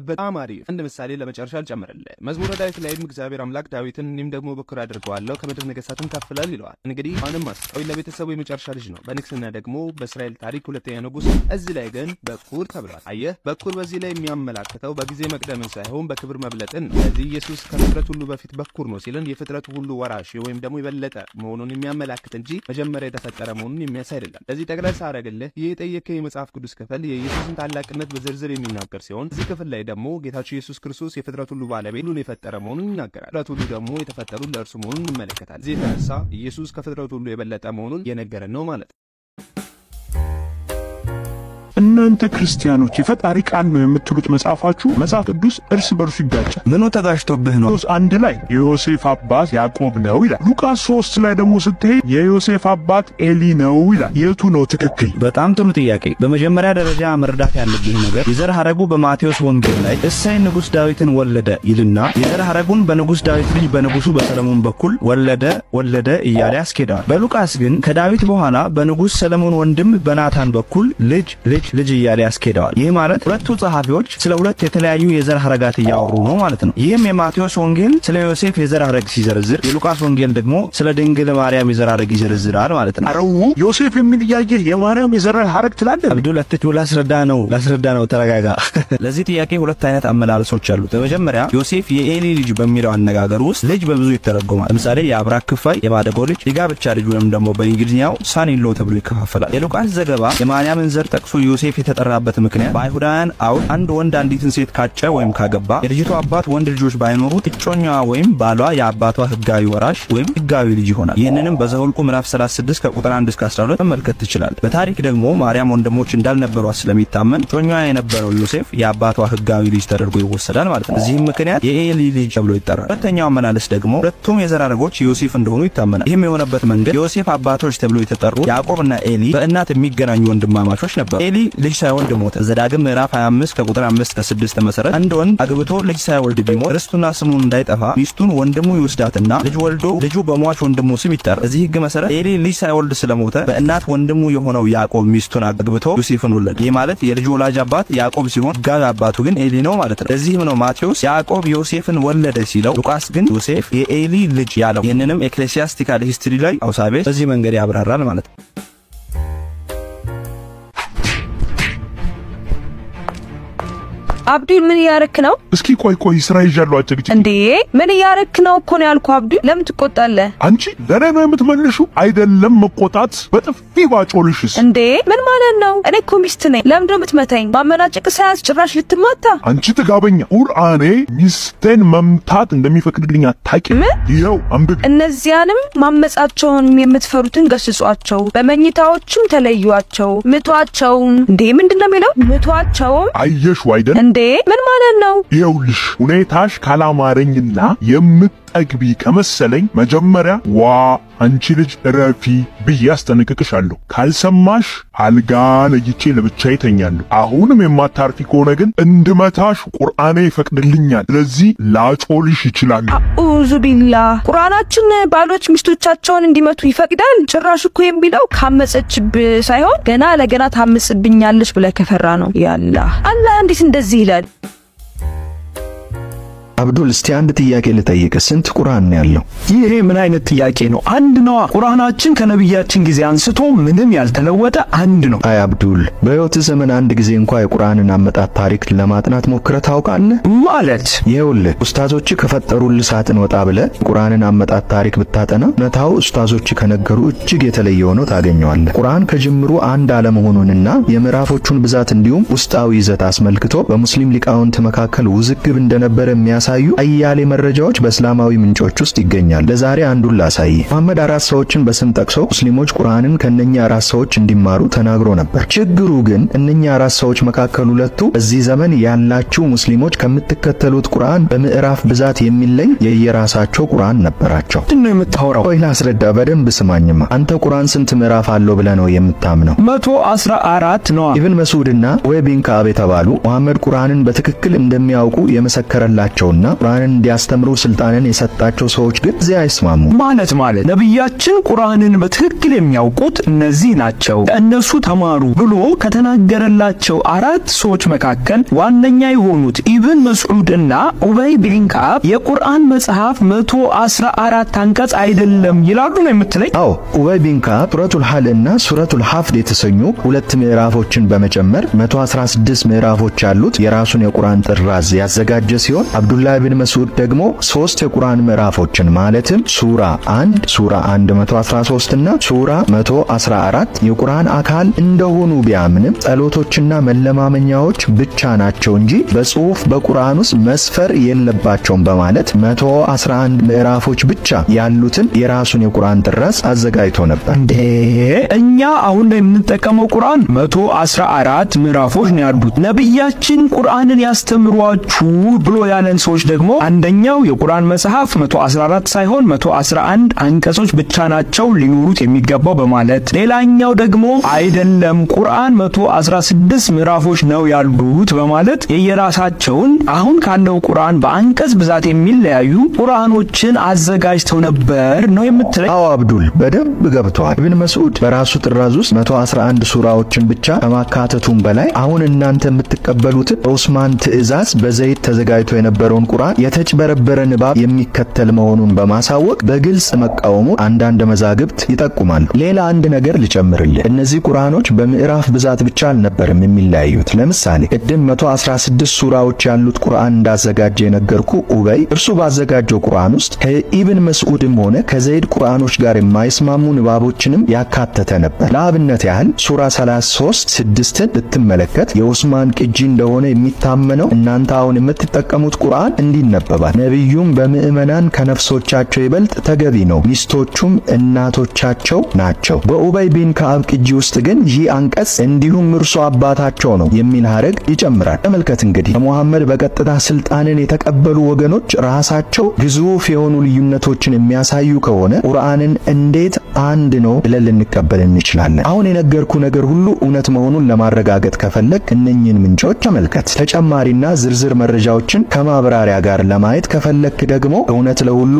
በጣም አሪፍ። አንድ ምሳሌ ለመጨረሻ ልጨምርልህ። መዝሙረ ዳዊት ላይም እግዚአብሔር አምላክ ዳዊትን እኔም ደግሞ በኩር አድርገዋለሁ ከምድር ነገሥታትም ከፍ ይላል ይለዋል። እንግዲህ ማንም ዳዊት ለቤተሰቡ የመጨረሻ ልጅ ነው። በንግስና ደግሞ በእስራኤል ታሪክ ሁለተኛ ንጉሥ። እዚህ ላይ ግን በኩር ተብሏል። አየህ፣ በኩር በዚህ ላይ የሚያመላክተው በጊዜ መቅደምን ሳይሆን በክብር መብለጥን ነው። ስለዚህ ኢየሱስ ከፍጥረት ሁሉ በፊት በኩር ነው ሲልን የፍጥረት ሁሉ ወራሽ ወይም ደግሞ የበለጠ መሆኑን የሚያመላክት እንጂ መጀመሪያ የተፈጠረ መሆኑን የሚያሳይ አይደለም። ለዚህ ጠቅላይ ሳረግልህ ይህ የጠየቀው የመጽሐፍ ቅዱስ ክፍል የኢየሱስን ታላቅነት በዝርዝር የሚናገር ሲሆን እዚህ ክፍል ላይ ደግሞ ጌታችን ኢየሱስ ክርስቶስ የፍጥረት ሁሉ ባለቤት ሁሉን የፈጠረ መሆኑን ይናገራል። ፍጥረት ሁሉ ደግሞ የተፈጠሩት ለእርሱ መሆኑን እንመለከታል። እዚህ የተነሳ ኢየሱስ ከፍጥረት ሁሉ የበለጠ መሆኑን የነገረን ነው ማለት ነው። እናንተ ክርስቲያኖች የፈጣሪ ቃል ነው የምትሉት መጽሐፋችሁ መጽሐፍ ቅዱስ እርስ በርሱ ይጋጫል። ምኑ ተጋጭቶብህ ነው? ሉቃስ 1 ላይ የዮሴፍ አባት ያዕቆብ ነው ይላል። ሉቃስ 3 ላይ ደግሞ ስትሄድ የዮሴፍ አባት ኤሊ ነው ይላል። የቱ ነው ትክክል? በጣም ጥሩ ጥያቄ። በመጀመሪያ ደረጃ መረዳት ያለብህ ነገር የዘር ሐረጉ በማቴዎስ ወንጌል ላይ እሰይ ንጉሥ ዳዊትን ወለደ ይልና የዘር ሐረጉን በንጉሥ ዳዊት ልጅ በንጉሱ በሰለሞን በኩል ወለደ እያለ ያስኬዳል። በሉቃስ ግን ከዳዊት በኋላ በንጉሥ ሰለሞን ወንድም በናታን በኩል ልጅ እያለ ያስኬደዋል። ይህ ማለት ሁለቱ ጸሐፊዎች ስለ ሁለት የተለያዩ የዘር ሐረጋት እያወሩ ነው ማለት ነው። ይህም የማቴዎስ ወንጌል ስለ ዮሴፍ የዘር ሐረግ ሲዘረዝር፣ የሉቃስ ወንጌል ደግሞ ስለ ድንግል ማርያም የዘር ሐረግ ይዘረዝራል ማለት ነው። አረው ዮሴፍ የሚል ያየህ የማርያም የዘር ሐረግ ትላለህ? አብዱል አትቹ ላስረዳ ነው ተረጋጋ። ለዚህ ጥያቄ ሁለት አይነት አመላለሶች አሉ። በመጀመሪያ ዮሴፍ የኤሊ ልጅ በሚለው አነጋገር ውስጥ ልጅ በብዙ ይተረጎማል። ለምሳሌ የአብራክ ክፋይ፣ የማደጎ ልጅ፣ የጋብቻ ልጅ ወይም ደግሞ በእንግሊዝኛው ሳን-ኢን-ሎ ተብሎ ይከፋፈላል። የሉቃስ ዘገባ የማርያምን ዘር ጠቅሶ ዮሴፍ የተጠራበት ምክንያት በአይሁዳውያን አውድ አንድ ወንድ አንዲትን ሴት ካጨ ወይም ካገባ የልጅቷ አባት ወንድ ልጆች ባይኖሩት እጮኛዋ ወይም ባሏ የአባቷ ህጋዊ ወራሽ ወይም ህጋዊ ልጅ ይሆናል። ይህንንም በዘኍልቍ ምዕራፍ 36 ከቁጥር 1 እስከ 12 መመልከት ትችላለህ። በታሪክ ደግሞ ማርያም ወንድሞች እንዳልነበሯት ስለሚታመን እጮኛዋ የነበረው ዮሴፍ የአባቷ ህጋዊ ልጅ ተደርጎ ይወሰዳል ማለት ነው። በዚህም ምክንያት የኤሊ ልጅ ተብሎ ይጠራል። ሁለተኛው አመላለስ ደግሞ ሁለቱም የዘር ሐረጎች ዮሴፍ እንደሆኑ ይታመናል። ይህም የሆነበት መንገድ የዮሴፍ አባቶች ተብሎ የተጠሩ ያዕቆብና ኤሊ በእናት የሚገናኙ ወንድማማቾች ነበሩ። ኤሊ ልጅ ሳይወልድ ሞተ። ዘዳግም ምዕራፍ 25 ከቁጥር 5 እስከ 6 መሰረት አንድ ወንድ አግብቶ ልጅ ሳይወልድ ቢሞት ርስቱና ስሙን እንዳይጠፋ ሚስቱን ወንድሙ ይወስዳትና ልጅ ወልዶ ልጁ በሟች ወንድሙ ስም ይጠራል። እዚህ ህግ መሰረት ኤሊ ልጅ ሳይወልድ ስለሞተ በእናት ወንድሙ የሆነው ያዕቆብ ሚስቱን አግብቶ ዮሴፍን ወለደ። ይህ ማለት የልጁ ወላጅ አባት ያዕቆብ ሲሆን ህጋዊ አባቱ ግን ኤሊ ነው ማለት ነው። ለዚህም ነው ማቴዎስ ያዕቆብ ዮሴፍን ወለደ ሲለው ሉቃስ ግን ዮሴፍ የኤሊ ልጅ ያለው። ይህንንም ኤክሌሲያስቲካል ሂስትሪ ላይ አውሳቤስ በዚህ መንገድ ያብራራል ማለት ነው። አብዱል ምን ያረክ ነው? እስኪ ቆይ ስራ ይዣለሁ አጨቅጭ እንዴ ምን ያረክ ነው እኮ ነው ያልኩህ። አብዱል ለምን ትቆጣለህ? አንቺ ለኔ ነው የምትመልሺው? አይደለም መቆጣት በጥፊ ባጮልሽስ? እንዴ ምን ማለት ነው? እኔ እኮ ሚስት ነኝ። ለምን ነው የምትመታኝ? ማመናጨቅ ሳያንስ ጭራሽ ልትማታ? አንቺ ጥጋበኛ። ቁርአኔ ሚስቴን መምታት እንደሚፈቅድልኝ አታውቂም? ይኸው አንብቢ። እነዚያንም ማመጻቸውን የምትፈሩትን ገስጿቸው፣ በመኝታዎችም ተለዩአቸው፣ ምቷቸው። እንዴ ምንድነው የሚለው? ምቷቸው። አየሽ አይደል? እንዴ ምን ማለት ነው? ይኸውልሽ ሁኔታሽ ካላማረኝና ጠግቢ ከመሰለኝ መጀመሪያ አንቺ ልጅ ረፊ ብዬ አስጠነቅቅሻለሁ። ካልሰማሽ አልጋ ለይቼ ለብቻዬ ተኛለሁ። አሁንም የማታርፊ ከሆነ ግን እንድመታሽ ቁርአኔ ይፈቅድልኛል። ስለዚህ ላጮልሽ ይችላል። አኡዙ ቢላህ። ቁርአናችን ባሎች ሚስቶቻቸውን እንዲመቱ ይፈቅዳል? ጭራሽ እኮ የሚለው ካመጸችብ ሳይሆን ገና ለገና ታምጽብኛለሽ ብለህ ከፈራ ነው። ያላ አላህ እንዴት እንደዚህ ይላል? አብዱል እስቲ አንድ ጥያቄ ልጠይቅ። ስንት ቁርአን ነው ያለው? ይሄ ምን አይነት ጥያቄ ነው? አንድ ነው። ቁርአናችን ከነብያችን ጊዜ አንስቶ ምንም ያልተለወጠ አንድ ነው። አይ አብዱል በህይወት ዘመን አንድ ጊዜ እንኳን የቁርአንን አመጣጥ ታሪክ ለማጥናት ሞክረህ ታውቃለህ? ማለት ይኸውልህ ኡስታዞች ከፈጠሩልህ ሳጥን ወጣ ብለህ ቁርአንን አመጣጥ ታሪክ ብታጠና እውነታው ኡስታዞች ከነገሩ እጅግ የተለየ ሆኖ ታገኘዋለህ። ቁርአን ከጅምሩ አንድ አለመሆኑንና የምዕራፎቹን ብዛት እንዲሁም ውስጣዊ ይዘት አስመልክቶ በሙስሊም ሊቃውንት መካከል ውዝግብ እንደነበረ የሚያሳዩ አያሌ መረጃዎች በእስላማዊ ምንጮች ውስጥ ይገኛሉ። ለዛሬ አንዱን ላሳይ። መሐመድ አራት ሰዎችን በስም ጠቅሶ ሙስሊሞች ቁርአንን ከነኛ አራት ሰዎች እንዲማሩ ተናግሮ ነበር። ችግሩ ግን እነኛ አራት ሰዎች መካከል ሁለቱ በዚህ ዘመን ያላችሁ ሙስሊሞች ከምትከተሉት ቁርአን በምዕራፍ ብዛት የሚለይ የየራሳቸው ቁርአን ነበራቸው። ምንድነው የምታወራው? ቆይ ላስረዳ፣ በደንብ ስማኝማ። አንተ ቁርአን ስንት ምዕራፍ አለው ብለህ ነው የምታምነው? 114 ነው። ኢብን መስዑድና ኡበይ ቢን ከዓብ የተባሉ መሐመድ ቁርአንን በትክክል እንደሚያውቁ የመሰከረላቸው ቁርአንን እንዲያስተምሩ ስልጣንን የሰጣቸው ሰዎች ግን እዚህ አይስማሙ። ማለት ነብያችን ቁርአንን በትክክል የሚያውቁት እነዚህ ናቸው፣ ከእነሱ ተማሩ ብሎ ከተናገረላቸው አራት ሰዎች መካከል ዋነኛ የሆኑት ኢብን መስዑድና ኡበይ ቢን ከዓብ የቁርአን መጽሐፍ 114 አንቀጽ አይደለም ይላሉ ነው የምትለኝ? አዎ ኡበይ ቢን ከዓብ ሱረቱል ሐል እና ሱረቱል ሐፍድ የተሰኙ ሁለት ምዕራፎችን በመጨመር 116 ምዕራፎች ያሉት የራሱን የቁርአን ጥራዝ ያዘጋጀ ሲሆን አብዱላህ ኢብን መስዑድ ደግሞ 3 የቁርአን ምዕራፎችን ማለትም ሱራ 1፣ ሱራ 113 እና ሱራ 114 የቁርአን አካል እንደሆኑ ቢያምንም ጸሎቶችና መለማመኛዎች ብቻ ናቸው እንጂ በጽሁፍ በቁርአን ውስጥ መስፈር የለባቸውም በማለት 111 ምዕራፎች ብቻ ያሉትን የራሱን የቁርአን ጥራዝ አዘጋጅቶ ነበር። እንዴ እኛ አሁን ላይ የምንጠቀመው ቁርአን 114 ምዕራፎች ነው ያሉት። ነብያችን ቁርአንን ያስተምሯችሁ ብሎ ያለን ሰዎች ደግሞ አንደኛው የቁርአን መጽሐፍ 114 ሳይሆን 111 አንቀጾች ብቻ ናቸው ሊኖሩት የሚገባው በማለት ሌላኛው ደግሞ አይደለም ቁርአን 116 ምዕራፎች ነው ያሉት በማለት የየራሳቸውን አሁን ካለው ቁርአን በአንቀጽ ብዛት የሚለያዩ ቁርአኖችን አዘጋጅተው ነበር ነው የምትለኝ? አዎ አብዱል በደንብ ገብቷል። ኢብን መስዑድ በራሱ ጥራዝ ውስጥ 111 ሱራዎችን ብቻ ከማካተቱም በላይ አሁን እናንተ የምትቀበሉትን በኡስማን ትዕዛዝ በዘይት ተዘጋጅቶ የነበረውን ቁርአን የተጭበረበረ ንባብ የሚከተል መሆኑን በማሳወቅ በግልጽ መቃወሙ አንዳንድ መዛግብት ይጠቁማሉ። ሌላ አንድ ነገር ልጨምርልህ። እነዚህ ቁርአኖች በምዕራፍ ብዛት ብቻ አልነበረም የሚለያዩት። ለምሳሌ ቅድም 116 ሱራዎች ያሉት ቁርአን እንዳዘጋጀ የነገርኩ ኡበይ እርሱ ባዘጋጀው ቁርአን ውስጥ ከኢብን መስዑድም ሆነ ከዘይድ ቁርአኖች ጋር የማይስማሙ ንባቦችንም ያካተተ ነበር። ለአብነት ያህል ሱራ 33:6ን ብትመለከት የኡስማን ቅጂ እንደሆነ የሚታመነው እናንተ አሁን የምትጠቀሙት ቁርአን እንዲነበባል። ነብዩም በምእመናን ከነፍሶቻቸው ይበልጥ ተገቢ ነው፣ ሚስቶቹም እናቶቻቸው ናቸው። በኡበይ ቢን ከዓብ ቅጂ ውስጥ ግን ይህ አንቀጽ እንዲሁም እርሱ አባታቸው ነው የሚል ሐረግ ይጨምራል። ተመልከት እንግዲህ ከሙሐመድ በቀጥታ ስልጣንን የተቀበሉ ወገኖች ራሳቸው ግዙፍ የሆኑ ልዩነቶችን የሚያሳዩ ከሆነ ቁርአንን እንዴት አንድ ነው ብለን ልንቀበል እንችላለን? አሁን የነገርኩ ነገር ሁሉ እውነት መሆኑን ለማረጋገጥ ከፈለክ እነኚህን ምንጮች ተመልከት። ተጨማሪና ዝርዝር መረጃዎችን ከማብራሪያ ጋር ለማየት ከፈለክ ደግሞ እውነት ለሁሉ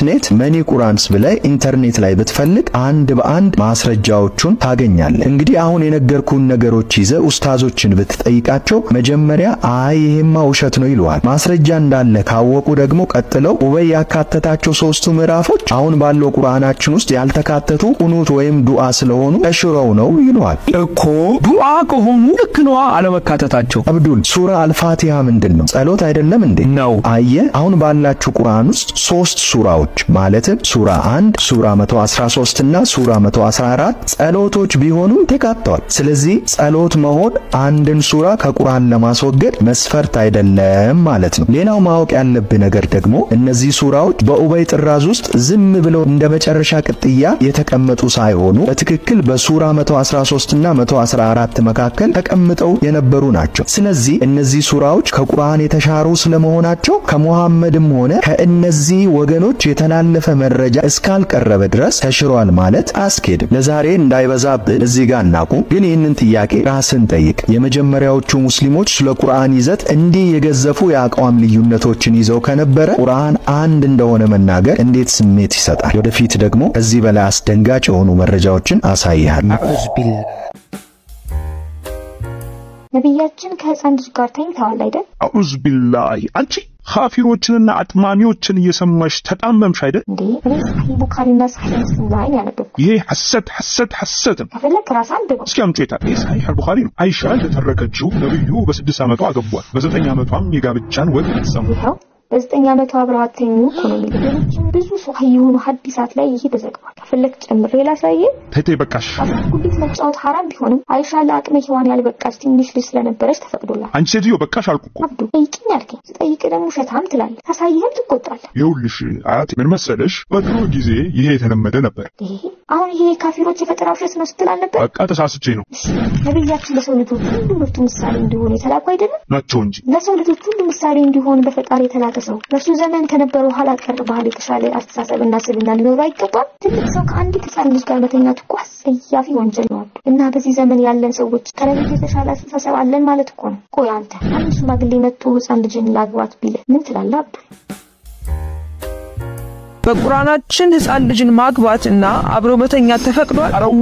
.net መኒ ቁርአንስ ብለህ ኢንተርኔት ላይ ብትፈልግ አንድ በአንድ ማስረጃዎቹን ታገኛለህ። እንግዲህ አሁን የነገርኩን ነገሮች ይዘህ ኡስታዞችን ብትጠይቃቸው መጀመሪያ አይ ይሄማ ውሸት ነው ይሉሃል። ማስረጃ እንዳለ ካወቁ ደግሞ ቀጥለው ኡበይ ያካተታቸው 3ቱ ምዕራፎች አሁን ባለው ቁርአናችን ውስጥ ያልተካ ስለማይካተቱ ቁኑት ወይም ዱዓ ስለሆኑ ተሽረው ነው ይሏል እኮ። ዱዓ ከሆኑ ልክ ነው አለመካተታቸው። አብዱል ሱራ አልፋቲሃ ምንድነው? ጸሎት አይደለም እንዴ? ነው። አየ አሁን ባላችሁ ቁርአን ውስጥ 3 ሱራዎች ማለትም ሱራ 1 ሱራ 113 እና ሱራ 114 ጸሎቶች ቢሆኑም ተካተዋል። ስለዚህ ጸሎት መሆን አንድን ሱራ ከቁርአን ለማስወገድ መስፈርት አይደለም ማለት ነው። ሌላው ማወቅ ያለብህ ነገር ደግሞ እነዚህ ሱራዎች በኡበይ ጥራዝ ውስጥ ዝም ብለው እንደ መጨረሻ ቅጥያ የተቀመጡ ሳይሆኑ በትክክል በሱራ 113 እና 114 መካከል ተቀምጠው የነበሩ ናቸው። ስለዚህ እነዚህ ሱራዎች ከቁርአን የተሻሩ ስለመሆናቸው ከሙሐመድም ሆነ ከእነዚህ ወገኖች የተላለፈ መረጃ እስካልቀረበ ድረስ ተሽሯል ማለት አስኬድም። ለዛሬ እንዳይበዛብህ እዚህ ጋር እናቁም፣ ግን ይህንን ጥያቄ ራስን ጠይቅ። የመጀመሪያዎቹ ሙስሊሞች ስለ ቁርአን ይዘት እንዲህ የገዘፉ የአቋም ልዩነቶችን ይዘው ከነበረ ቁርአን አንድ እንደሆነ መናገር እንዴት ስሜት ይሰጣል? ወደፊት ደግሞ ከዚህ በላይ አስደንጋጭ የሆኑ መረጃዎችን አሳይሃለሁ። ነብያችን ከህፃን ልጅ ጋር ተኝተዋል አይደል? አዑዝ ቢላሂ አንቺ ካፊሮችንና አጥማሚዎችን እየሰማሽ ተጣመምሽ አይደል እንዴ? ሰሂህ ቡኻሪና ሰሂህ ሙስሊም ላይ ያነበብኩት ይሄ ሐሰት ነው። ከፈለክ ራስ አንብበው። እስኪ አምጪ የታለ? ይሄ ሰሂህ ቡኻሪ ነው። አይሻ እንደተረከችው ነብዩ በ6 ዓመቷ አገቧት፣ በ9 ዓመቷም የጋብቻን ወግ ተሰሙ። ይኸው በ9 ዓመቷ አብረዋት ተኙ እኮ ነው የሚለው። ብዙ ሶሂህ የሆኑ ሐዲሳት ላይ ይሄ ተዘግቧል። ከፈለክ ጨምሬ ላሳየህ። ተይቴ በቃሽ። አስኩልት መጫወት ሐራም ቢሆንም አይሻ ለአቅመ ሔዋን ያልበቃች ትንሽ ልጅ ስለነበረች ተፈቅዶላል። አንቺ ሴትዮ በቃሽ አልኩ እኮ። አብዱ ጠይቂኝ አልከኝ። ስጠይቅ ደግሞ ሸታም ትላለህ፣ ታሳይህም ትቆጣለህ። ይኸውልሽ አያቴ ምን መሰለሽ፣ በድሮ ጊዜ ይሄ የተለመደ ነበር። አሁን ይሄ ካፊሮች የፈጠራ ውሸት ነው ስትል አልነበር? በቃ ተሳስቼ ነው። ነብያችን ለሰው ልጆች ሁሉ ምርጡ ምሳሌ እንዲሆኑ የተላኩ አይደለም ናቸው እንጂ። ለሰው ልጆች ሁሉ ምሳሌ እንዲሆን በፈጣሪ የተላከ ሰው ለሱ ዘመን ከነበረው ኋላ ቀር ባህል የተሻለ አስተሳሰብና ስብዕና ሊኖር አይገባም? ትልቅ ሰው ከአንዲት ሕፃን ልጅ ጋር መተኛት እኮ አስጸያፊ ወንጀል ነው። እና በዚህ ዘመን ያለን ሰዎች ከነብዩ የተሻለ አስተሳሰብ አለን ማለት እኮ ነው። ቆይ አንተ አንድ ሽማግሌ መጥቶ ሕፃን ልጅን ላግባት ቢል ምን ትላለህ አብዱ? በቁርአናችን ሕፃን ልጅን ማግባትና አብሮ መተኛት ተፈቅዷል። አረው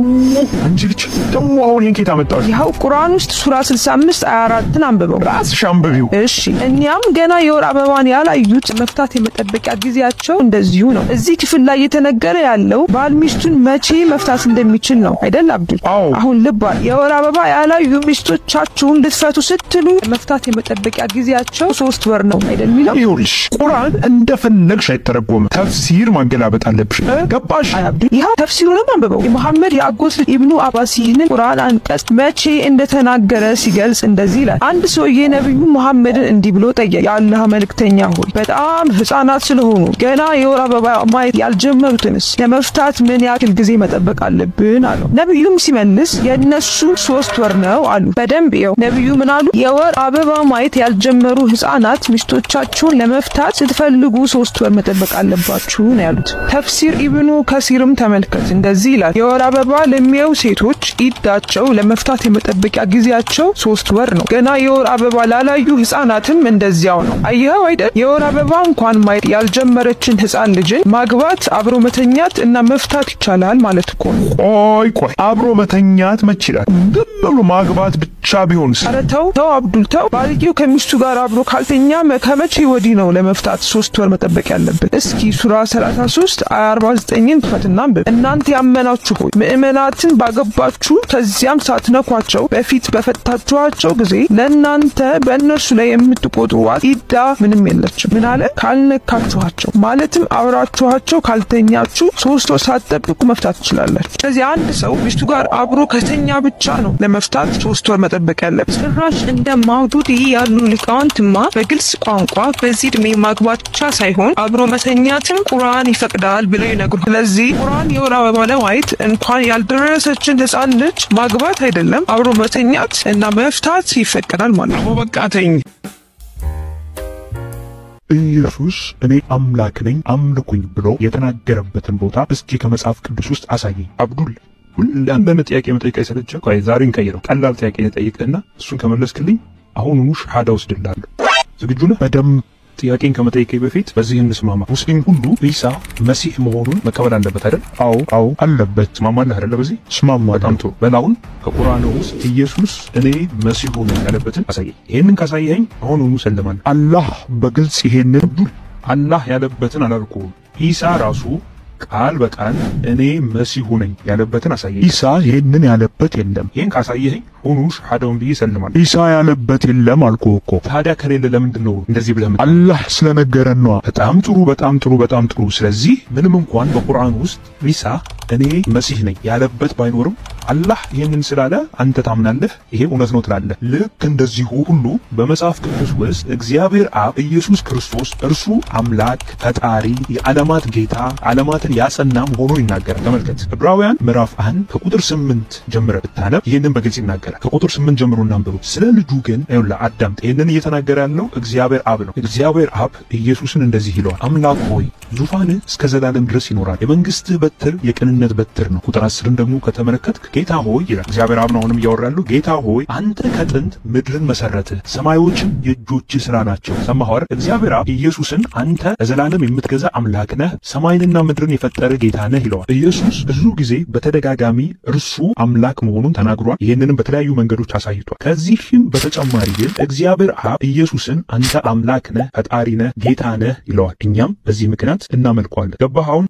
አንቺ ልጅ ደግሞ አሁን ይሄን ከየት አመጣሽ? ይኸው ቁርአን ውስጥ ሱራ 65 አያ 4ን አንብበው። ራስሽ አንብቢው። እሺ እኛም ገና የወር አበባን ያላዩት መፍታት የመጠበቂያ ጊዜያቸው እንደዚሁ ነው። እዚህ ክፍል ላይ የተነገረ ያለው ባል ሚስቱን መቼ መፍታት እንደሚችል ነው አይደል አብዱል? አሁን ልባል የወር አበባ ያላዩ ሚስቶቻችሁን ልትፈቱ ስትሉ መፍታት የመጠበቂያ ጊዜያቸው 3 ወር ነው አይደል የሚለው? ይኸውልሽ ቁርአን እንደፈለግሽ አይተረጎምም። ተፍሲር ማገላበጥ አለብሽ። ገባሽ? ይሄ ተፍሲሩንም አንብበው። የመሐመድ ያጎት ኢብኑ አባስ ይህንን ቁርአን አንቀጽ መቼ እንደተናገረ ሲገልጽ እንደዚህ ይላል። አንድ ሰውዬ ነብዩ መሐመድን እንዲህ ብሎ ጠየቀ፣ የአላህ መልእክተኛ ሆይ በጣም ህፃናት ስለሆኑ ገና የወር አበባ ማየት ያልጀመሩትንስ ለመፍታት ምን ያክል ጊዜ መጠበቅ አለብን አለው። ነብዩም ሲመልስ የነሱ 3 ወር ነው አሉ። በደንብ ይው ነብዩ ምን አሉ? የወር አበባ ማየት ያልጀመሩ ህፃናት ሚስቶቻቸውን ለመፍታት ስትፈልጉ 3 ወር መጠበቅ አለባችሁ ነው ያሉት። ተፍሲር ኢብኑ ከሲርም ተመልከት እንደዚህ ይላል። የወር አበባ ለሚያዩ ሴቶች ኢዳቸው ለመፍታት የመጠበቂያ ጊዜያቸው 3 ወር ነው። ገና የወር አበባ ላላዩ ህፃናትም እንደዚያው ነው። አየኸው አይደል? የወር አበባ እንኳን ማየት ያልጀመረችን ህፃን ልጅን ማግባት፣ አብሮ መተኛት እና መፍታት ይቻላል ማለት እኮ ነው። ቆይ አብሮ መተኛት መች ይላል? ብሎ ማግባት ብቻ ቢሆንስ? ኧረ ተው አብዱል ተው። ባልየው ከሚስቱ ጋር አብሮ ካልተኛ ከመቼ ወዲህ ነው ለመፍታት 3 ወር መጠበቅ ያለበት? እስኪ ሱራ 33 አያ 49ን ፈትና አንብብ። እናንተ ያመናችሁ ሆይ ምእመናትን ባገባችሁ ከዚያም ሳትነኳቸው በፊት በፈታችኋቸው ጊዜ ለእናንተ በእነርሱ ላይ የምትቆጥሩት ኢዳ ምንም የለችም። ምን አለ? ካልነካችኋቸው ማለትም አብራችኋቸው ካልተኛችሁ 3 ወር ሳትጠብቁ መፍታት ትችላላችሁ። ስለዚህ አንድ ሰው ሚስቱ ጋር አብሮ ከተኛ ብቻ ነው ለመፍታት 3 ወር መጠበቅ ያለበት። ጭራሽ እንደ ማውዱዲ ያሉ ሊቃውንትማ በግልጽ ቋንቋ በዚህ እድሜ ማግባት ብቻ ሳይሆን አብሮ መተኛትን ቁርአን ይፈቅዳል ብለው ይነግሩ። ስለዚህ ቁርአን የወር አበባ ለማየት እንኳን ያልደረሰችን ህፃን ልጅ ማግባት አይደለም አብሮ መተኛት እና መፍታት ይፈቅዳል ማለት ነው። በቃ ተኝ። ኢየሱስ እኔ አምላክ ነኝ አምልኩኝ ብሎ የተናገረበትን ቦታ እስኪ ከመጽሐፍ ቅዱስ ውስጥ አሳየኝ አብዱል። ሁላም በመጥያቄ መጠየቅ አይሰለችም? ቆይ ዛሬን ቀይረው ቀላል ጥያቄ ልጠይቅህና እሱን ከመለስክልኝ አሁኑኑ ሸሃዳ ወስድልሃለሁ። ዝግጁ ነህ? በደንብ ጥያቄን ከመጠየቄ በፊት በዚህ እንስማማ። ሙስሊም ሁሉ ኢሳ መሲህ መሆኑን መቀበል አለበት አይደል? አዎ አለበት። ትስማማለህ አይደል? በዚህ እስማማለሁ። በጣም ጥሩ። በላውን ከቁርአኑ ውስጥ ኢየሱስ እኔ መሲሁ ነኝ ያለበትን አሳየኝ። ይሄንን ካሳየኸኝ አሁኑኑ ሰለማለሁ። አላህ በግልጽ ይሄንን አላህ ያለበትን አላልኩም። ኢሳ ራሱ ቃል በቃል እኔ መሲሁ ነኝ ያለበትን አሳየኝ። ኢሳ ይሄንን ያለበት የለም። ይሄን ካሳየኸኝ ሁኑ ሸሃዳውን ብዬ ሰልማለሁ። ኢሳ ያለበት የለም አልኩህ እኮ። ታዲያ ከሌለ ለምንድን ነው እንደዚህ ብለህ አላህ ስለነገረን ነው። በጣም ጥሩ በጣም ጥሩ በጣም ጥሩ። ስለዚህ ምንም እንኳን በቁርአን ውስጥ ኢሳ እኔ መሲህ ነኝ ያለበት ባይኖርም አላህ ይሄንን ስላለ አንተ ታምናለህ፣ ይሄ እውነት ነው ትላለህ። ልክ እንደዚሁ ሁሉ በመጽሐፍ ቅዱስ ውስጥ እግዚአብሔር አብ ኢየሱስ ክርስቶስ እርሱ አምላክ ፈጣሪ የዓለማት ጌታ ዓለማትን ያጸና መሆኑን ይናገራል። ተመልከት ዕብራውያን ምዕራፍ 1 ከቁጥር 8 ጀምረ ብታነብ ይሄንን በግልጽ ይናገራል። ከቁጥር 8 ጀምሮ እናንብሩ። ስለ ልጁ ግን ይኸውልህ አዳምጥ። ይሄንን እየተናገረ ያለው እግዚአብሔር አብ ነው። እግዚአብሔር አብ ኢየሱስን እንደዚህ ይለዋል፣ አምላክ ሆይ ዙፋንህ እስከ ዘላለም ድረስ ይኖራል፣ የመንግስትህ በትር የቅንነት በትር ነው። ቁጥር 10 ደግሞ ከተመለከትክ ጌታ ሆይ ይላል። እግዚአብሔር አብ ነው አሁንም እያወራሉ። ጌታ ሆይ አንተ ከጥንት ምድርን መሰረትህ፣ ሰማዮችም የእጆችህ ስራ ናቸው። ሰማኸው? እግዚአብሔር አብ ኢየሱስን አንተ ለዘላለም የምትገዛ አምላክ ነህ፣ ሰማይንና ምድርን የፈጠረ ጌታ ነህ ይለዋል። ኢየሱስ ብዙ ጊዜ በተደጋጋሚ እርሱ አምላክ መሆኑን ተናግሯል። ይህንንም በተለያዩ መንገዶች አሳይቷል። ከዚህም በተጨማሪ ግን እግዚአብሔር አብ ኢየሱስን አንተ አምላክ ነህ፣ ፈጣሪ ነህ፣ ጌታ ነህ ይለዋል። እኛም በዚህ ምክንያት እናመልከዋለን። ገባህ አሁን?